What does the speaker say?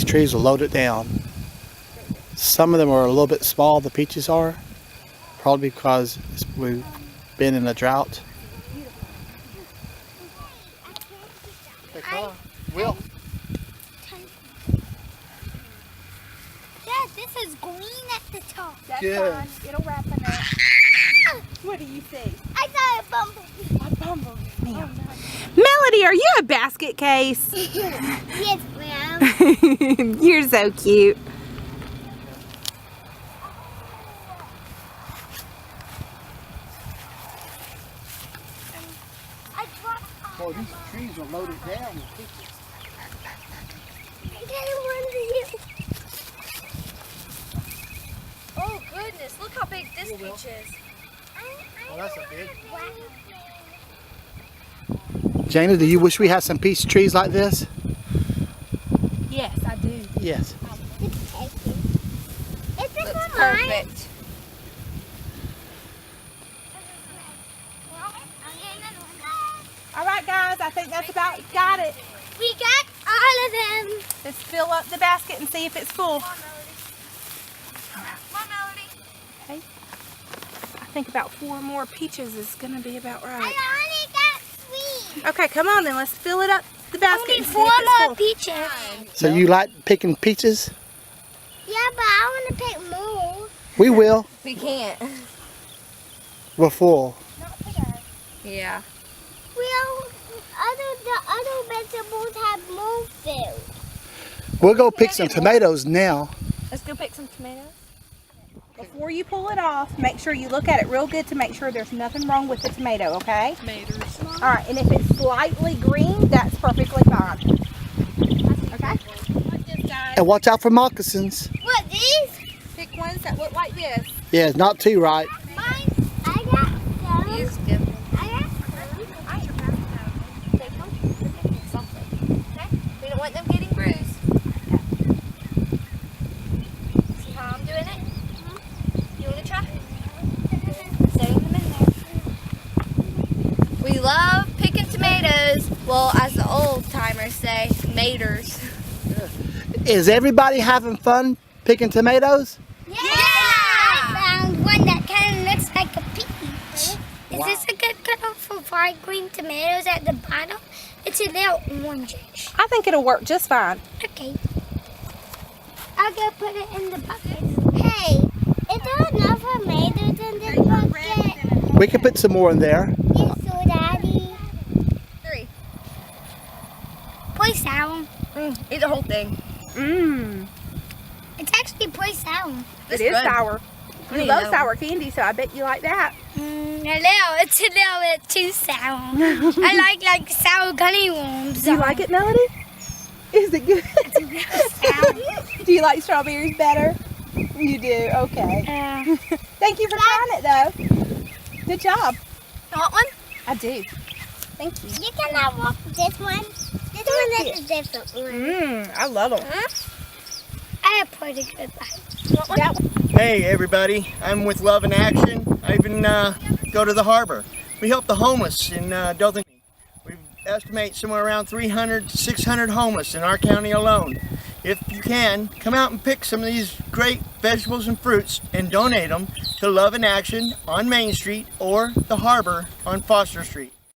trees are loaded down. Some of them are a little bit small, the peaches are. Probably because we've been in a drought. Hey, come on. Will. Dad, this is green at the top. That's Good. fine. It'll ripen up. What do you see? I saw a bumblebee. A bumblebee. Oh, no. Melody, are you a basket case? Yes, ma'am. You're so cute. I dropped Oh, these trees are loaded down with peaches. I didn't want to you. Oh goodness, look how big this peach is. Oh, that's a big. Jana, do you wish we had some peach trees like this? Yes, I do. Yes. Is this Looks one mine? perfect. All right, guys, I think that's about got it. We got all of them. Let's fill up the basket and see if it's full. Come on, Melody. Okay. I think about 4 more peaches is gonna be about I right. only got 3. Okay, come on then. Let's fill it up the basket. Only and see 4 if it's more full. peaches. So you like picking peaches? Yeah, but I want to pick more. We will. We can't. We're full. Not today. Yeah. Well, the other vegetables have more food. We'll go pick some tomatoes now. Let's go pick some tomatoes. Before you pull it off, make sure you look at it real good to make sure there's nothing wrong with the tomato, okay? Tomatoes. All right, and if it's slightly green, that's perfectly fine. Okay? Watch this, guys. And watch out for moccasins. What, these? Pick ones that look like this. Yeah, not too right. Mine. I got some. These good. I got some. Take one. Something. Okay? We don't want them getting bruised. See how I'm doing it? You want to try? Setting them in there. We love picking tomatoes. Well, as the old timers say, maters. Is everybody having fun picking tomatoes? Yeah! I found one that kind of looks like a peach. Is this a good color for bright green tomatoes at the bottom? It's a little orangish. I think it'll work just fine. Okay. I'll go put it in the bucket. Hey, is there enough tomatoes in this bucket? We can put some more in there. Yes, so Daddy. 3. Pretty sour. Eat the whole thing. Mmm. It's actually pretty sour. It It's is good. sour. I You need love another sour candy, so I bet you like that. It's a little bit too sour. I like sour gummy worms. Do you like it, Melody? Is it good? Do you like strawberries better? You do? Okay. Thank you for trying it, though. Good job. You want one? I do. Thank you. You cannot walk this one. This one is a different one. Mmm, I love them. I have pretty good life. That one. Hey everybody, I'm with Love in Action. I even go to the harbor. We help the homeless in Dothan. We estimate somewhere around 300 to 600 homeless in our county alone. If you can, come out and pick some of these great vegetables and fruits and donate them to Love in Action on Main Street or the harbor on Foster Street.